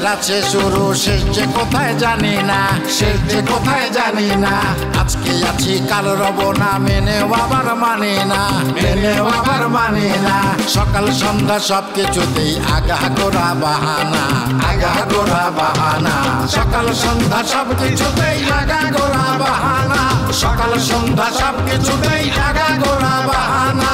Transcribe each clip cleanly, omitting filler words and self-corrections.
প্রেমের আছে শুরু শেষ যে কোথায় জানি না, শেষ যে কোথায় জানি না। আজকে আছি কাল রব না, মেনেও আবার মানি না, মেনেও আবার মানি না। সকাল সন্ধ্যা সবকিছুতেই আগাগোড়া বাহানা, আগাগোড়া বাহানা। সকাল সন্ধ্যা সবকিছুতেই আগাগোড়া বাহানা, সকাল সন্ধ্যা সবকিছুতেই আগাগোড়া বাহানা।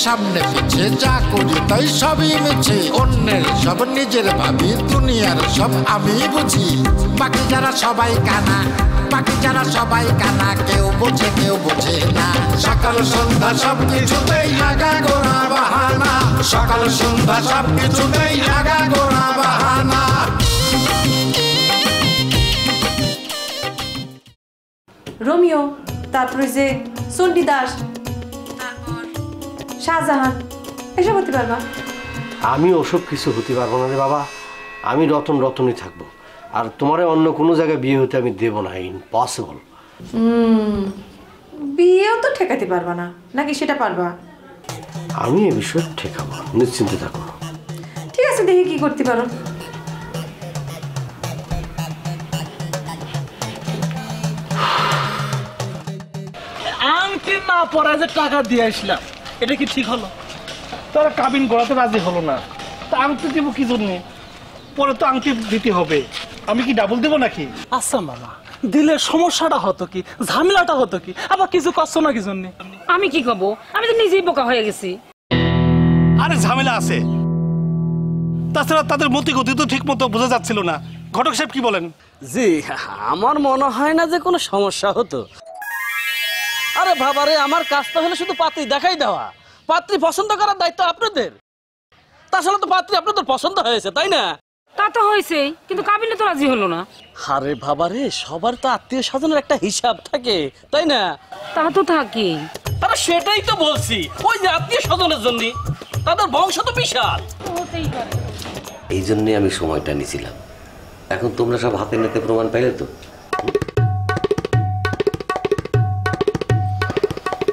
সামনে পিছে যা করি তাই সবই মিছে, অন্যের সব নিজের ভাবি, দুনিয়ার সব আমি বুঝি। বাকি যারা সবাই কানা, বাকি যারা সবাই কানা, কেউ বোঝে কেউ বোঝে না। সকাল সন্ধ্যা সবকিছুতেই আগাগোড়া বাহানা, সকাল সন্ধ্যা সবকিছুতেই আগাগোড়া বাহানা। রোমিও, তারপরে যে চণ্ডীদাস, শাহজাহান, এসব হতে পারবা? আমি ওসব কিছু হতে পারবো না রে বাবা। আমি রতন রতনই থাকবো, আর তোমার অন্য কোনো জায়গায় বিয়ে হতে আমি দেবো না, ইম্পসিবল। বিয়েও তো ঠেকাতে পারবা না, নাকি সেটা পারবা? আমি এ বিষয়ে ঠেকাবো, নিশ্চিন্তে থাকো। ঠিক আছে, দেখি কি করতে পারো। আংটি না পরায় যে টাকা দিয়ে আসলাম, এটা কি ঠিক হলো? তোরা কাবিন করাতে রাজি হলো না, তা আংটি দিব কি জন্য? পরে তো আংটি দিতে হবে, আমি কি ডাবল দেবো নাকি? আচ্ছা মামা, দিলে সমস্যাটা হতো কি, ঝামেলাটা হতো কি? আবার কিছু করছো না কি জন্য? আমি কি করবো? আমি তো নিজেই বোকা হয়ে গেছি। আরে ঝামেলা আছে, তাছাড়া তাদের মতি গতি তো ঠিক মতো বোঝা যাচ্ছিল না। ঘটক সাহেব কি বলেন? জি, আমার মনে হয় না যে কোনো সমস্যা হতো। আরে বাবারে, আমার কাজটা হলে শুধু পাত্রী দেখাই দেওয়া, পাত্রী পছন্দ করার দায়িত্ব আপনাদের। তাছাড়া তো পাত্রী আপনাদের পছন্দ হয়েছে, তাই না? তা তো হয়েছে, কিন্তু কাবিলে তো রাজি হলো না। আরে বাবারে, সবার তো আত্মীয় স্বজনের একটা হিসাব থাকে, তাই না? তা তো থাকি। তারা সেটাই তো বলছি, ওই যে আত্মীয় স্বজনের জন্য, তাদের বংশ তো বিশাল। হতেই পারে। এই জন্যই আমি সময়টা নিয়েছিলাম। এখন তোমরা সব হাতে নাতে প্রমাণ পাইলে তো।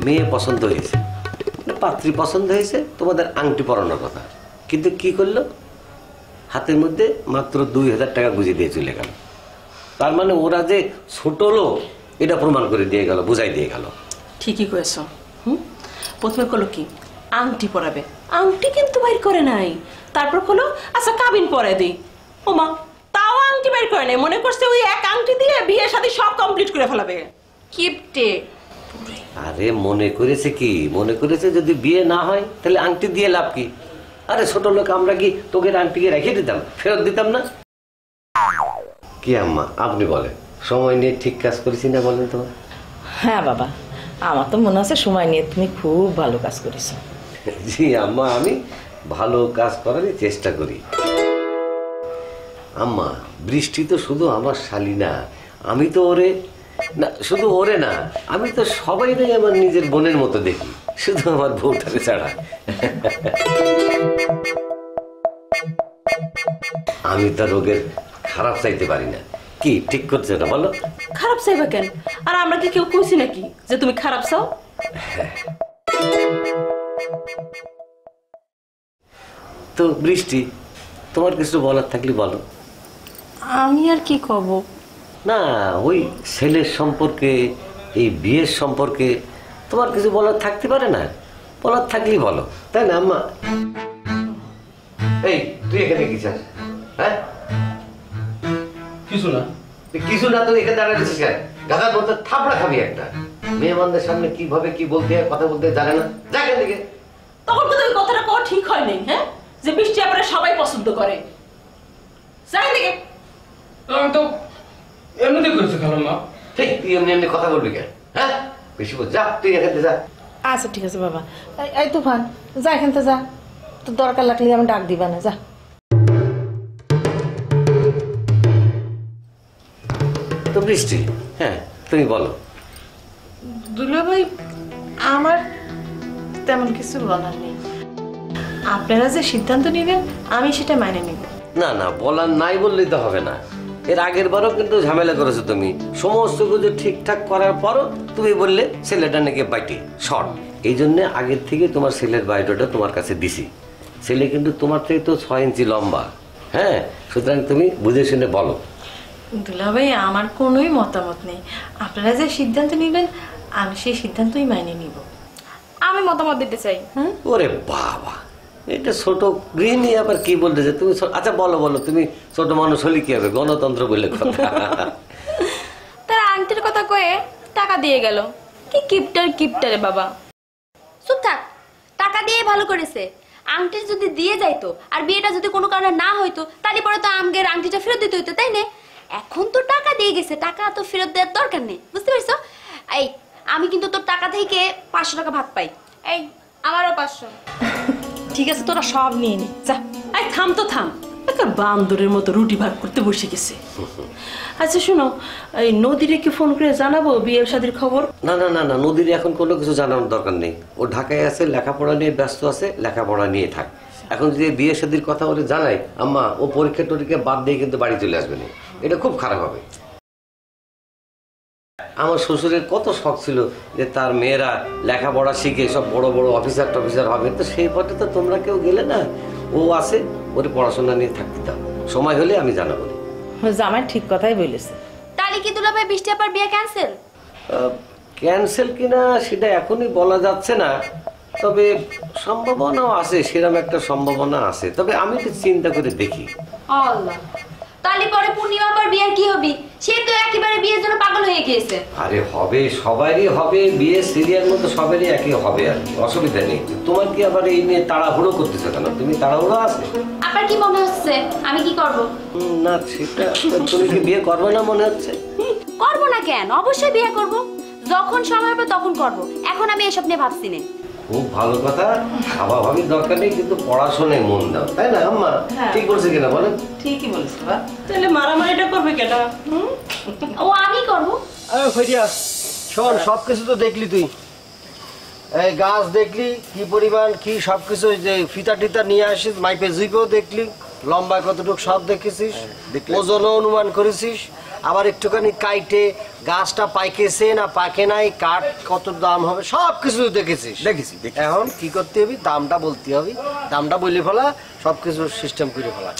মেয়ে পছন্দ হয়েছে, পাত্রী পছন্দ হয়েছে, তোমাদের আংটি পরানোর কথা, কিন্তু কি করলো? হাতের মধ্যে মাত্র 2000 টাকা গুঁজে দিয়ে চলে গেল। তার মানে ওরা যে ছোট লোক এটা প্রমাণ করে দিয়ে গেল, বুঝাই দিয়ে গেল। ঠিকই কয়েছ। প্রথমে করলো কি, আংটি পরাবে, আংটি কিন্তু বাইর করে নাই। তারপর হলো আচ্ছা কাবিন পরাই দিই, ওমা তাও আংটি বাইর করে নাই। মনে করছে ওই এক আংটি দিয়ে বিয়ে শাদী সব কমপ্লিট করে ফেলাবে। কিপটে। আরে মনে করেছে কি, মনে করেছে যদি বিয়ে না হয় তাহলে আংটি দিয়ে লাভ কি? আরে ছোট লোক আমরা কি তোকে আংটিকে রেখে দিতাম, ফেরত দিতাম না? কি আম্মা আপনি বলেন, সময় নিয়ে ঠিক কাজ করেছি না বলেন তো? হ্যাঁ বাবা, আমার তো মনে আছে সময় নিয়ে তুমি খুব ভালো কাজ করেছো। জি আম্মা, আমি ভালো কাজ করারই চেষ্টা করি। আম্মা, বৃষ্টি তো শুধু আমার শালি না, আমি তো ওরে না, শুধু ওরে না, আমি তো সবাইটাই আমার নিজের বোনের মতো দেখি, শুধু আমার বউটাকে ছাড়া। আমি তো রোগের খারাপ চাইতে পারি না। কি ঠিক করছে না বলো? খারাপ চাইবা কেন? আর আমরা কি কেউ কইছি নাকি যে তুমি খারাপ চাও? তো বৃষ্টি, তোমার কিছু বলার থাকলে বলো। আমি আর কি কব? না, ওই ছেলের সম্পর্কে, এই বিয়ের সম্পর্কে তোমার কিছু বলার থাকতে পারে না? বলার থাকলেই বলো, তাই না আম্মা? এই তুই এখানে কি চাস? হ্যাঁ, কিছু না। কিছু না, তুই এখানে দাঁড়াচ্ছিস কেন? গাধার মধ্যে থাপড়া খাবি একটা। মেয়ে মানুষের সামনে কিভাবে কি বলতে হয়, কথা বলতে জানে না, যা এখান থেকে। তখন কিন্তু ওই কথাটা কওয়া ঠিক হয় নাই। হ্যাঁ, যে বৃষ্টি আপনারা সবাই পছন্দ করে, যাই দিকে। আমি তো এমনিতে করেছি খালাম্মা। ঠিক, তুই এমনি এমনি কথা বলবি কেন? হ্যাঁ, বেশি বল, যা তুই এখান থেকে যা। আচ্ছা ঠিক আছে বাবা। এই তুফান, যা এখান থেকে যা, তো দরকার লাগলে আমি ডাক দিবা না, যা। তো বৃষ্টি, হ্যাঁ তুমি বলো। দুলাভাই, আমার তেমন কিছু বলার নেই। আপনারা যে সিদ্ধান্ত নেবেন আমি সেটা মেনে নিব। না না, বলার নাই বললেই তো হবে না। এর আগের বারও কিন্তু ঝামেলা করেছো তুমি, সমস্ত কিছু ঠিকঠাক করার পরও তুমি বললে ছেলেটা নাকি বাইটে শর্ট। এই জন্য আগের থেকে তোমার ছেলের বায়োডাটা তোমার কাছে দিছি। ছেলে কিন্তু তোমার থেকে তো 6 ইঞ্চি লম্বা। হ্যাঁ, সুতরাং তুমি বুঝে শুনে বলো। দুলাভাই আমার কোনোই মতামত নেই, আপনারা যে সিদ্ধান্ত নেবেন আমি সেই সিদ্ধান্তই মাইনে নিব। আমি মতামত দিতে চাই। ওরে বাবা, এটা ছোট গৃহিণী আবার কি বলতে যে তুমি? আচ্ছা বলো বলো, তুমি ছোট মানুষ হলে কি হবে, গণতন্ত্র বলে কথা। তারা আংটির কথা কয়ে টাকা দিয়ে গেল। কি কিপটারে বাবা। চুপ থাক, টাকা দিয়ে ভালো করেছে। আংটি যদি দিয়ে যাইতো আর বিয়েটা যদি কোনো কারণে না হইতো তাহলে পরে তো আমগের আংটিটা ফেরত দিতে হইতো, তাই না? এখন তো টাকা দিয়ে গেছে, টাকা তো ফেরত দেওয়ার দরকার নেই, বুঝতে পারছো? এই আমি কিন্তু তোর টাকা থেকে 500 টাকা ভাগ পাই। এই আমারও 500। ঠিক আছে, তোরা সব নিয়ে নে, যা। এই থাম তো থাম, একটা বান্দরের মতো রুটি ভাগ করতে বসে গেছে। আচ্ছা শোনো, এই নদীরে কি ফোন করে জানাবো বিয়ে শাদীর খবর? না না না না, নদীর এখন কোনো কিছু জানানোর দরকার নেই। ও ঢাকায় আছে, লেখাপড়া নিয়ে ব্যস্ত আছে, লেখাপড়া নিয়ে থাক। এখন যদি বিয়ে শাদীর কথা বলে জানাই, আম্মা ও পরীক্ষা টরীক্ষা বাদ দিয়ে কিন্তু বাড়ি চলে আসবে না, এটা খুব খারাপ হবে। আমার শ্বশুরের কত শখ ছিল যে তার মেয়েরা লেখাপড়া শিখে সব বড় বড় অফিসার টফিসার হবে, তো সেই পথে তো তোমরা কেউ গেলে না। ও আছে, ওর পড়াশোনা নিয়ে থাকতে দাও, সময় হলে আমি জানাবো। জামাই ঠিক কথাই বলেছে। তাহলে কি দুলাভাই বৃষ্টি আপার বিয়ে ক্যান্সেল? ক্যান্সেল কিনা সেটা এখনই বলা যাচ্ছে না, তবে সম্ভাবনাও আছে, সেরকম একটা সম্ভাবনা আছে। তবে আমি একটু চিন্তা করে দেখি। আল্লাহ, তাহলে পরে পূর্ণিমা আপার বিয়ে কি হবে? সে তো একেবারে বিয়ের জন্য পাগল হয়ে গিয়েছে। আরে হবে, সবারই হবে, বিয়ে সিরিয়াল মতো সবারই একই হবে, আর অসুবিধা নেই। তোমার কি আবার এই নিয়ে তাড়াহুড়ো করতেছো কেন? তুমি তাড়াহুড়ো আছে? আপনার কি মনে হচ্ছে আমি কি করব? না সেটা, তুমি কি বিয়ে করবে না মনে হচ্ছে? করব না কেন, অবশ্যই বিয়ে করব, যখন সময় হবে তখন করব। এখন আমি এসব নিয়ে ভাবছি না। খুব ভালো কথা, ভাবাভাবির দরকার নেই, কিন্তু পড়াশোনায় মন দাও, তাই না আম্মা? ঠিক বলছে কিনা বলেন? ঠিকই বলছো বা। তাহলে মারামারিটা করবে কেটা? ও আমি করব। শোন, সবকিছু তো দেখলি তুই, এই গাছ দেখলি কি পরিমাণ, কি সবকিছু, যে ফিতা টিতা নিয়ে আসিস, মাইপে জিকেও দেখলি, লম্বা কতটুকু সব দেখেছিস, ওজনও অনুমান করেছিস, আবার একটুখানি কাইটে গাছটা পাইকেছে না পাকে নাই, কাঠ কত দাম হবে সবকিছু দেখেছিস। দেখেছি। এখন কি করতে হবে, দামটা বলতে হবে, দামটা বলে ফেলা, সবকিছু সিস্টেম করে ফেলা।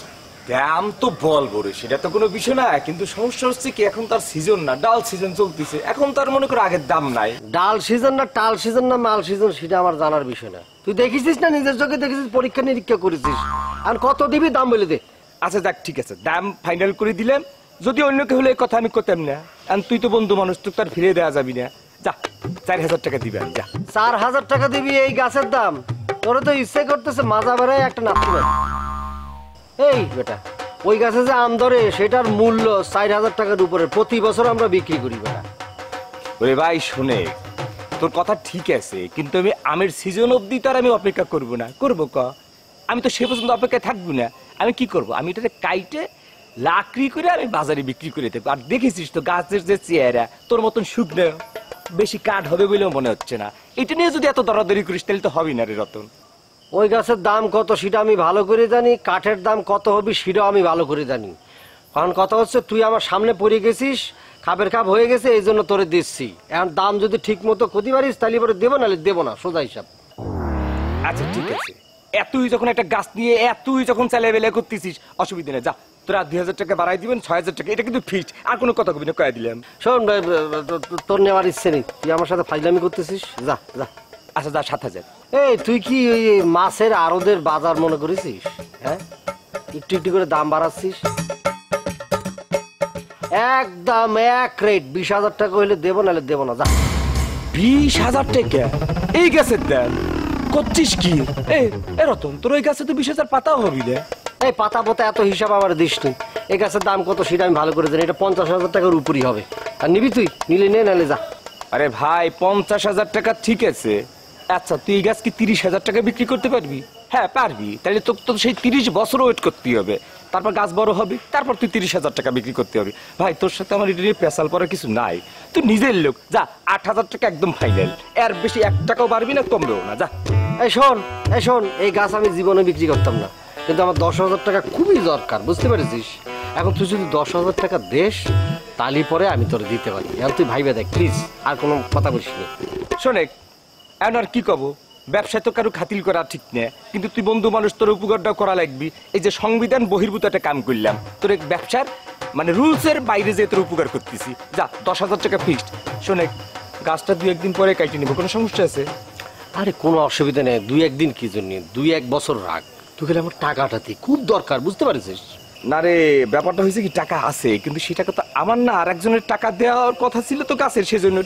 দাম তো বলবো রে, সেটা তো কোনো বিষয় না, কিন্তু সমস্যা হচ্ছে কি এখন তার সিজন না, ডাল সিজন চলতেছে, এখন তার মনে করে আগের দাম নাই। ডাল সিজন না টাল সিজন না মাল সিজন সেটা আমার জানার বিষয় না। তুই দেখেছিস না, নিজের চোখে দেখেছিস, পরীক্ষা নিরীক্ষা করেছিস, আর কত দিবি দাম বলে দে। আচ্ছা যাক, ঠিক আছে, দাম ফাইনাল করে দিলাম। যদি অন্য কেউ হলে এই কথা আমি করতাম না, আর তুই তো বন্ধু মানুষ, তুই তার ফিরে দেওয়া যাবি না। যা 4000 টাকা দিবে। যা 4000 টাকা দিবি এই গাছের দাম? তোরা তো ইচ্ছে করতেছে মাজা বেড়ায় একটা নাচতে পারে। এই বেটা, ওই গাছে যে আম ধরে সেটার মূল্য 4000 টাকার উপরে, প্রতি বছর আমরা বিক্রি করি বেটা। ওরে ভাই শুনে, তোর কথা ঠিক আছে, কিন্তু আমি আমের সিজন অবধি তো আর আমি অপেক্ষা করবো না। করবো ক, আমি তো সে পর্যন্ত অপেক্ষায় থাকবো না। আমি কি করব, আমি এটাতে কাইটে লাকড়ি করে আমি বাজারে বিক্রি করে দেবো। আর দেখেছিস তো গাছের যে চেহারা, তোর মতন শুকনো বেশি কাঠ হবে বলেও মনে হচ্ছে না। এটা নিয়ে যদি এত দরাদরি করিস তাহলে তো হবেই না রে রতন। ওই গাছের দাম কত সেটা আমি ভালো করে জানি, কাঠের দাম কত হবে সেটাও আমি ভালো করে জানি। কারণ কথা হচ্ছে, তুই আমার সামনে পড়ে গেছিস, খাপের খাপ হয়ে গেছে, এই জন্য তোরে দিচ্ছি। এখন দাম যদি ঠিক মতো ক্ষতি পারিস তাহলে পরে দেবো, নাহলে দেবো না, সোজা হিসাব। আচ্ছা ঠিক আছে, এতই যখন একটা গাছ নিয়ে এতই যখন চালিয়ে বেলা করতেছিস, অসুবিধা নেই, যা তোরা 2000 টাকা বাড়াই দিবেন, 6000 টাকা, এটা কিন্তু ফিক্সড, আর কোনো কথা কবি না, কয়ে দিলাম। শোন, তোর নেওয়ার ইচ্ছে নেই, তুই আমার সাথে ফাইজলামি করতেছিস, যা যা। আচ্ছা যা 7000। এই তুই কি ওই মাছের আড়তের বাজার মনে করেছিস? হ্যাঁ, একটু একটু করে দাম বাড়াচ্ছিস। একদম এক রেট 20,000 টাকা হইলে দেবো, নাহলে দেবো না, যা। 20,000 টাকা এই গাছের দাম? করছিস কি? এই রতন, তোর ওই গাছে তো 20,000 পাতাও হবি রে। এই পাতা পাতা এত হিসাব আমার দিস নি, এই গাছের দাম কত সেটা আমি ভালো করে জানি, এটা 50,000 টাকার উপরই হবে। আর নিবি তুই, নিলে নে, নাহলে যা। আরে ভাই 50,000 টাকা ঠিক আছে। আচ্ছা তুই এই গাছ কি 30,000 টাকা বিক্রি করতে পারবি? হ্যাঁ পারবি, তাহলে তোর তো সেই 30 বছর ওয়েট করতে হবে, তারপর গাছ বড় হবে, তারপর তুই 30,000 টাকা বিক্রি করতে হবে। ভাই তোর সাথে আমার এটা নিয়ে পেশাল পড়ার কিছু নাই, তুই নিজের লোক, যা 8,000 টাকা একদম ফাইনাল, এর বেশি 1 টাকাও পারবি না, কমবেও না, যা। এই শোন, এই শোন, এই গাছ আমি জীবনে বিক্রি করতাম না, কিন্তু আমার 10,000 টাকা খুবই দরকার, বুঝতে পেরেছিস? এখন তুই যদি 10,000 টাকা দেস তালি পরে আমি তোর দিতে পারি। এখন তুই ভাইবে দেখ প্লিজ, আর কোনো কথা বলিস না। শোনেক, এখন আর কি কব, ব্যবসা তো কারো খাতিল করা ঠিক না, কিন্তু তুই বন্ধু মানুষ, তোর উপকারটা করা লাগবি। এই যে সংবিধান বহির্ভূত একটা কাম করলাম, তোর এক ব্যবসার মানে রুলসের বাইরে যে তোর উপকার করতেছি। যা 10,000 টাকা ফিক্সড। শোনেক, গাছটা 2-1 দিন পরে কাটিয়ে নিবো, কোনো সমস্যা আছে? আরে কোনো অসুবিধা নেই, 2-1 দিন কি জন্য, 2-1 বছর রাখ। তুই খেলে আমার টাকাটা খুব দরকার, বুঝতে পারিস? না রে, ব্যাপারটা হয়েছে কি, টাকা আছে কিন্তু সেই টাকা তো আমার না, আর একজনের টাকা দেওয়ার কথা ছিল তো গাছের, সেজন্য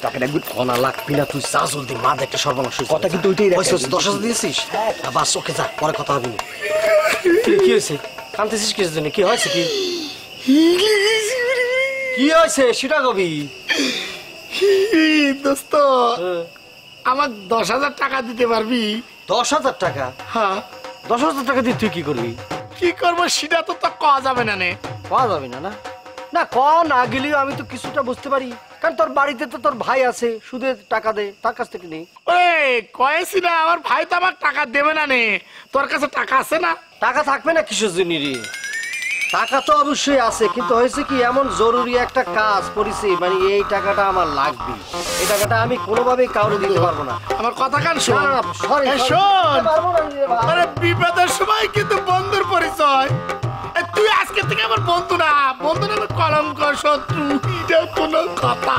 টাকাটা কনা লাগবি না, তুই চা জলদি, মা দেখতে সর্বনাশ। কথা কিন্তু ওইটাই 10,000 দিয়েছিস? বাস ওকে, যা, পরে কথা হবে। কি হয়েছে, কাঁদতেছিস কিসের জন্য? কি হয়েছে? কি হয়েছে সেটা কবি। দোস্ত, আমার 10,000 টাকা দিতে পারবি? 10,000 টাকা? হ্যাঁ। 10,000 টাকা দিয়ে তুই কি করবি? কি করবো সেটা তো কওয়া যাবে না। কওয়া যাবে না? না কওয়া না গেলেও আমি তো কিছুটা বুঝতে পারি, কারণ তোর বাড়িতে তো তোর ভাই আছে, সুদের টাকা দে, তার কাছ থেকে নেই। কয়েছি না, আমার ভাই তো আমার টাকা দেবে না। তোর কাছে টাকা আছে না? টাকা থাকবে না কিসের জন্য রে? টাকা তো অবশ্যই আছে, কিন্তু হয়েছে কি, এমন জরুরি একটা কাজ করেছি, মানে এই টাকাটা আমার লাগবে। এই টাকাটা আমি কোনোভাবেই কাউকে দিতে পারবো না। আমার কথা কান শোন। বিপদের সময় কিন্তু বন্ধুর পরিচয়। তুই আজকে থেকে আমার বন্ধু না, বন্ধু না কলঙ্ক, শত্রু। এটা কোনো কথা?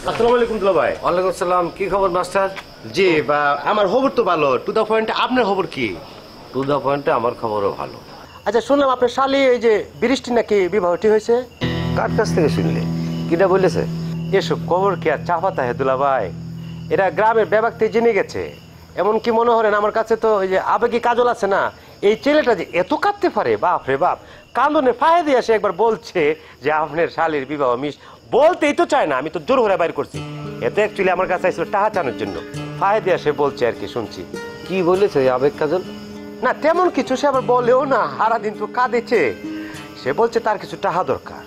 আসসালামু আলাইকুম দুলা ভাই। ওয়ালাইকুম আসসালাম। কি খবর মাস্টার? জি, আমার খবর তো ভালো। টু দা পয়েন্টে আপনার খবর কি? টু দা পয়েন্টে আমার খবরও ভালো। আচ্ছা, শুনলাম আপনার শালি এই যে বৃষ্টি নাকি বিবাহটি হয়েছে। কার কাছ থেকে শুনলে? কিটা বলেছে? এসব খবর কি আর চাপাতা হে দুলা ভাই? এরা গ্রামের ব্যাপারতে জেনে গেছে। এমন কি মনে হলেন আমার কাছে তো ওই যে আবেগী কাজল আছে না, এই ছেলেটা যে এত কাঁদতে পারে, বাপ রে বাপ। কান্দনে ফায়ে দিয়ে আসে একবার বলছে যে আপনার শালির বিবাহ মিস, বলতেই তো চায় না, আমি তো জোর হয়ে বাইর করছি। এতে অ্যাকচুয়ালি আমার কাছে আসলে টাকা চানোর জন্য ফায়ে দিয়ে আসে বলছে আর কি, শুনছি। কি বলেছে আবেগ কাজল? না তেমন কিছু, সে আবার বলেও না, সারাদিন তো কাঁদেছে। সে বলছে তার কিছু টাকা দরকার।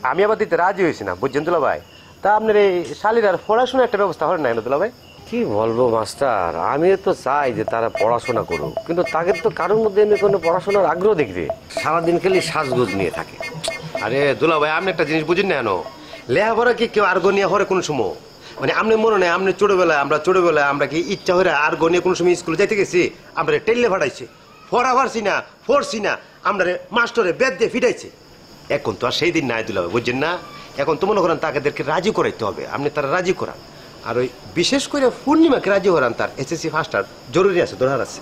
আমি আবার দিতে রাজি হয়েছি না, বুঝছেন দুলা ভাই। তা আপনার এই শালির আর পড়াশোনার একটা ব্যবস্থা হয় না দুলা ভাই? কি বলবো মাস্টার, আমিও তো চাই যে তারা পড়াশোনা করুক, কিন্তু তাদের তো কারোর মধ্যে এমনি কোনো পড়াশোনার আগ্রহ দেখবে, সারাদিন খালি সাজগোজ নিয়ে থাকে। আরে দুলা ভাই, আপনি একটা জিনিস বুঝেন না কেন? লেখাপড়া কি কেউ আর্গ নিয়ে হরে কোনো সময়? মানে আপনি মনে নেই, আপনি ছোটবেলায় আমরা কি ইচ্ছা হয়ে আর্গ নিয়ে কোনো সময় স্কুলে যাইতে গেছি? আমরা টেলে ফাটাইছে, পড়া পারছি না, পড়ছি না, আমরা মাস্টরে বেদ দিয়ে ফিটাইছে। এখন তো আর সেই দিন নাই দুলা ভাই, বুঝছেন না? এখন তো মনে করেন তাদেরকে রাজি করাইতে হবে, আপনি তারা রাজি করান। আর ওই বিশেষ করে পূর্ণিমাকে রাজি করান, তার এসএসসি ফার্স্টার জরুরি আছে, দরকার আছে।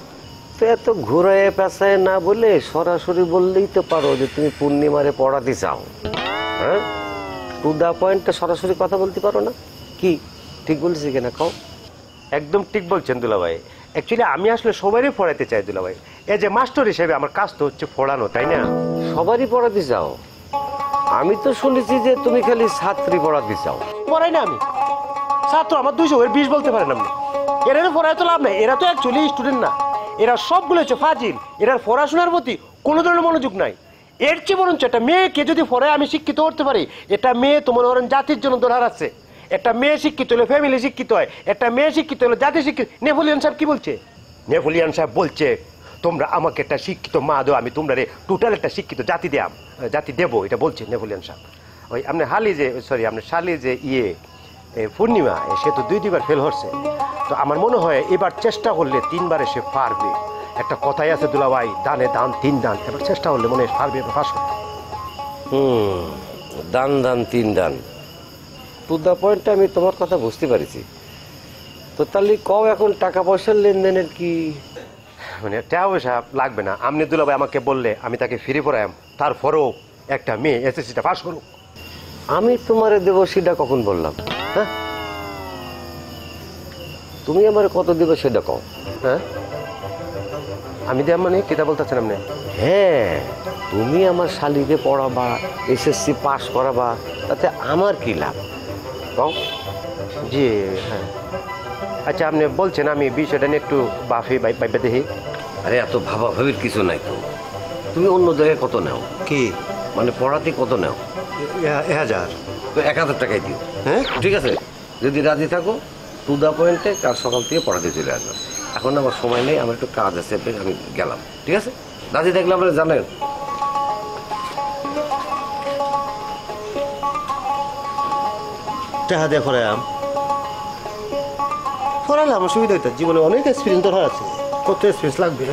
তো এত ঘোরায় পেঁচায় না বলে সরাসরি বললেই তো পারো যে তুমি পূর্ণিমারে পড়াতে চাও। হ্যাঁ, টু দা পয়েন্টে সরাসরি কথা বলতে পারো না? কি ঠিক বলছি কিনা কও? একদম ঠিক বলছেন দুলা ভাই। অ্যাকচুয়ালি আমি আসলে সবারই পড়াইতে চাই দুলা ভাই। এই যে মাস্টার হিসেবে আমার কাজ তো হচ্ছে পড়ানো, তাই না? সবারই পড়াতে চাও? আমি তো শুনেছি যে তুমি খালি ছাত্রী পড়াতে চাও। পড়াই না আমি ছাত্র, আমার 220 বলতে পারেন আপনি। এরা পড়ায় তো লাভ নাই, এরা তো অ্যাকচুয়ালি স্টুডেন্ট না, এরা সবগুলো হচ্ছে ফাজিল। এরা পড়াশোনার প্রতি কোনো ধরনের মনোযোগ নাই। এর চেয়ে বরঞ্চ একটা মেয়েকে যদি পড়ায় আমি শিক্ষিত করতে পারি, এটা মেয়ে তো মনে করেন জাতির জন্য দরকার আছে। একটা মেয়ে শিক্ষিত হলে ফ্যামিলি শিক্ষিত হয়, একটা মেয়ে শিক্ষিত হলে জাতি শিক্ষিত। নেপোলিয়ন সাহেব কি বলছে? নেপোলিয়ন সাহেব বলছে তোমরা আমাকে একটা শিক্ষিত মা দাও, আমি তোমরা টোটাল একটা শিক্ষিত জাতি দেবো, এটা বলছে নেপোলিয়ন সাহেব। ওই আপনার আপনার শালি যে পূর্ণিমা, সে তো 2বার ফেল হচ্ছে। তো আমার মনে হয় এবার চেষ্টা করলে 3বারে সে পারবে। একটা কথাই আছে দুলা ভাই, দানে দান 3 দান। এবার চেষ্টা করলে মনে হয় পারবে পাস করতে। দান 3 দান। টু দা পয়েন্টে আমি তোমার কথা বুঝতে পারছি। তো তাহলে কও এখন টাকা পয়সার লেনদেনের কি? মানে টাকা পয়সা লাগবে না, আপনি দুলা ভাই আমাকে বললে আমি তাকে ফিরে পড়াম, তারপরেও একটা মেয়ে এসএসসিটা পাস করুক। আমি তোমারে দেবো সেটা কখন বললাম? হ্যাঁ, তুমি আমার কত দেবে সেটা কও। হ্যাঁ, আমি দেব মানে কেটা বলতেছেন আপনি? হ্যাঁ, তুমি আমার শালিকে পড়াবা, এসএসসি পাস করাবা, তাতে আমার কি লাভ কও? জি হ্যাঁ। আচ্ছা, আপনি বলছেন, আমি বিষয়টা নিয়ে একটু বাইবে দেখি। আরে এত ভাবাভাবির কিছু নাই তো। তুমি অন্য জায়গায় কত নাও? কি মানে পড়াতে কত নাও? 1000। তো 1000 টাকাই দিও। হ্যাঁ ঠিক আছে, যদি রাজি থাকো টু দা পয়েন্টে কাল সকাল থেকে পড়াতে চলে আসবে। এখন আমার সময় নেই, আমার একটু কাজ আছে, আমি গেলাম। ঠিক আছে দাদি, দেখলে আপনারা জানেন। টাকা দিয়ে পড়াইলাম, পড়াইলে আমার সুবিধা হইতো। জীবনে অনেক এক্সপিরিয়েন্স দরকার আছে, কত এক্সপিরিয়েন্স লাগবে।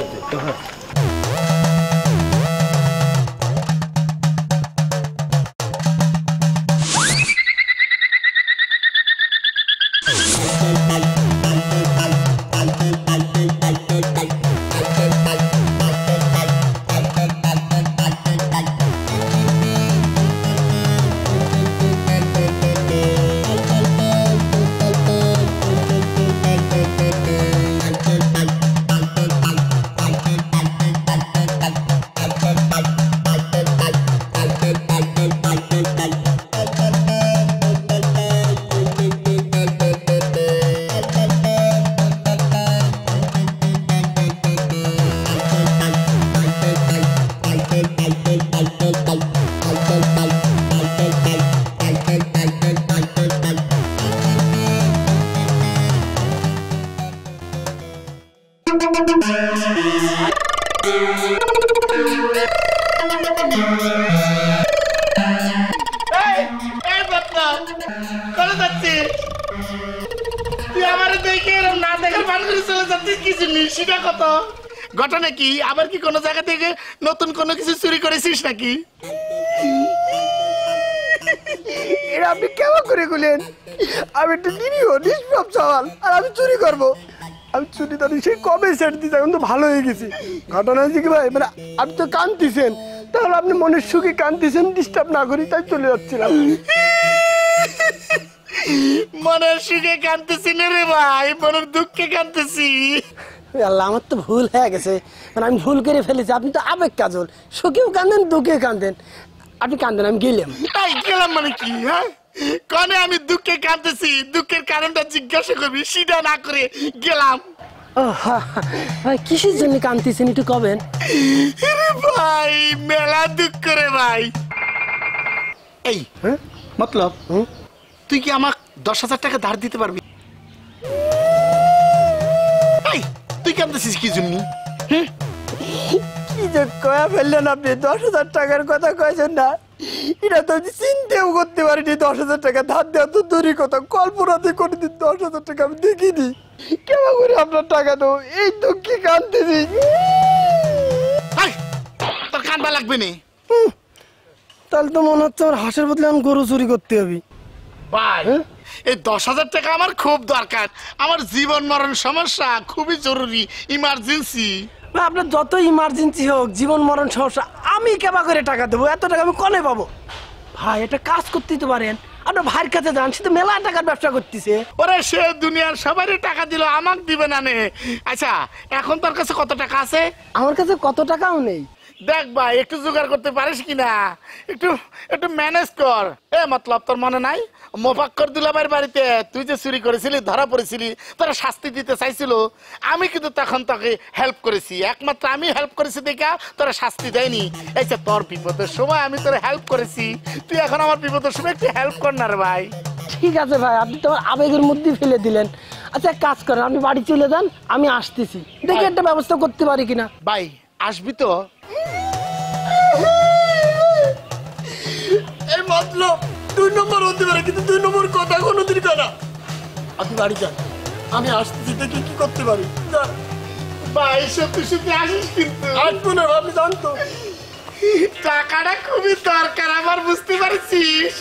ঘটনা কি? আবার কি কোনো জায়গা থেকে নতুন কোনো কিছু চুরি করেছিস নাকি? এটা আপনি কেমন করে গুলেন? আমি একটু নিরীহ নিষ্পাপ সওয়াল, আর আমি চুরি করবো? আমি চুরি তো সেই কবে সেট দিতে, এখন তো ভালো হয়ে গেছি। ঘটনা হচ্ছে কি ভাই, মানে আপনি তো কাঁদতেছেন, তাহলে আপনি মনের সুখে কাঁদতেছেন, ডিস্টার্ব না করি তাই চলে যাচ্ছিলাম। মনের সুখে কাঁদতেছি না রে ভাই, মনের দুঃখে কাঁদতেছি। আল্লাহ, আমার তো ভুল হয়ে গেছে, মানে আমি ভুল করে ফেলেছি। আপনি তো আবেগ কাজল, সুখেও কাঁদেন দুঃখে কাঁদেন। আপনি কাঁদেন, আমি গেলাম। গেলাম মানে কি? হ্যাঁ, কনে আমি দুঃখে কাঁদতেছি, দুঃখের কারণটা জিজ্ঞাসা করবি, সেটা না করে গেলাম। ভাই কিসের জন্য কাঁদতেছেন একটু কবেন? ভাই মেলা দুঃখ রে ভাই। এই মতলব তুই কি আমাকে 10,000 টাকা ধার দিতে পারবি? তুই কাঁদতেছিস কি জন্য? কি যে কয়া ফেললেন আপনি, 10,000 টাকার কথা কয়েছেন না, এটা তো চিন্তাও করতে পারিনি। 10,000 টাকা ধার দেওয়া তো দূরই কথা, কল্পনাতে কোনোদিন 10,000 টাকা আমি দেখিনি। কেমন করে আপনার টাকা দেবো, এই দুঃখে কাঁদতেছি। তোর কাঁদবা লাগবে না। তাহলে তো মনে হচ্ছে আমার হাঁসের বদলে আমি গরু চুরি করতে হবে। ভাই এই 10,000 টাকা আমার খুব দরকার, আমার জীবন মরণ সমস্যা, খুবই জরুরি, ইমার্জেন্সি। আপনার যত ইমার্জেন্সি হোক, জীবন মরণ সমস্যা, আমি কেবা করে টাকা দেবো? এত টাকা আমি কনে পাবো? ভাই এটা কাজ করতেই তো পারেন, আপনার ভাইয়ের কাছে যান, সে তো মেলা টাকার ব্যবসা করতেছে। ওরে সে দুনিয়ার সবারই টাকা দিল, আমাকে দিবে না নে। আচ্ছা এখন তোর কাছে কত টাকা আছে? আমার কাছে কত টাকাও নেই। দেখ ভাই একটু জোগাড় করতে পারিস কিনা, একটু একটু ম্যানেজ কর। এ মতলব তোর মনে নাই মোফাক্কর দুলাভাইয়ের বাড়িতে তুই যে চুরি করেছিলি, ধরা পড়েছিলি, তোরা শাস্তি দিতে চাইছিল, আমি কিন্তু তখন তোকে হেল্প করেছি, একমাত্র আমি হেল্প করেছি দেখা তোরা শাস্তি দেয়নি। এই যে তোর বিপদের সময় আমি তোর হেল্প করেছি, তুই এখন আমার বিপদের সময় একটু হেল্প কর না রে ভাই। ঠিক আছে ভাই, আপনি তো আবেগের মধ্যে ফেলে দিলেন। আচ্ছা এক কাজ করেন, আপনি বাড়ি চলে যান, আমি আসতেছি, দেখি একটা ব্যবস্থা করতে পারি কিনা। ভাই আসবি তো? এই মতলব 2 নম্বর হতে পারে, কিন্তু 2 নম্বর কথা কোনোদিন করা। আপনি বাড়ি যান, আমি আসতেছি, দেখি কি করতে পারি। ভাই সত্যি সত্যি আসিস কিন্তু। আসবো না, আপনি জানতো টাকাটা খুবই দরকার আমার, বুঝতে পারছিস?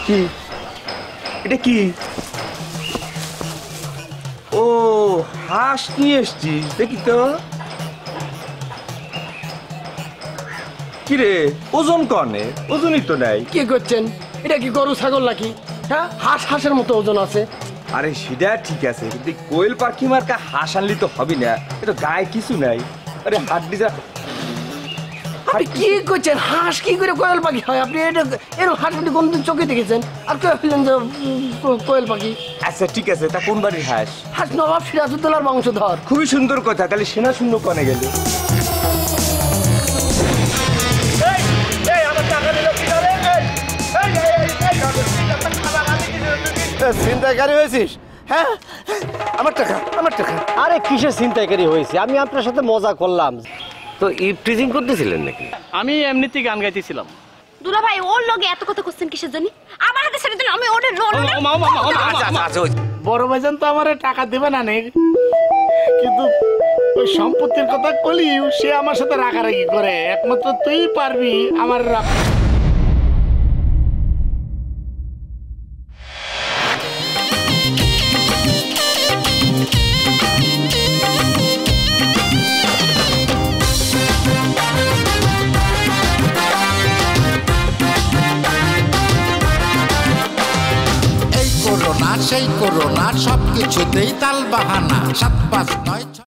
কি এটা? কি? ও হাঁস নিয়ে এসছিস, দেখি তো। কিরে ওজন কনে? ওজনই তো নাই। কি করছেন? এটা কি গরু ছাগল নাকি? হ্যাঁ, হাঁস হাঁসের মতো ওজন আছে। আরে সেটা ঠিক আছে, কিন্তু কোয়েল পাখি মার্কা হাঁস আনলি তো হবে না, এটা গায়ে কিছু নাই। আরে হাড্ডি যা আপনি কি করছেন? হাঁস কি করে কোয়েল পাখি হয়? আপনি এটা এরকম হাঁস আপনি কোনদিন চোখে দেখেছেন? আর কে বললেন যে কোয়েল পাখি? আচ্ছা ঠিক আছে, তা কোন বাড়ির হাঁস? হাঁস নবাব সিরাজউদ্দৌলার বংশধর। খুবই সুন্দর কথা, তাহলে সেনা শূন্য কনে গেল? ছিনতাইকারী হয়েছিস? হ্যাঁ, আমার টাকা, আমার টাকা। আরে কিসের ছিনতাইকারী হয়েছে? আমি আপনার সাথে মজা করলাম। তো ইফটিজিং করতেছিলেন নাকি? আমি এমনিতেই গান গাইতেছিলাম। দুলা ভাই ওর লগে এত কথা করছেন কিসের জন্য? আমার হাতে ছেড়ে দিন, আমি ওরে রোল বড় ভাইজান তো আমার টাকা দেবে না নে, কিন্তু ওই সম্পত্তির কথা কলি সে আমার সাথে রাগারাগি করে। একমাত্র তুই পারবি আমার এই করোনা সেই করোনা সবকিছুতেই তাল বাহানা 7 5 9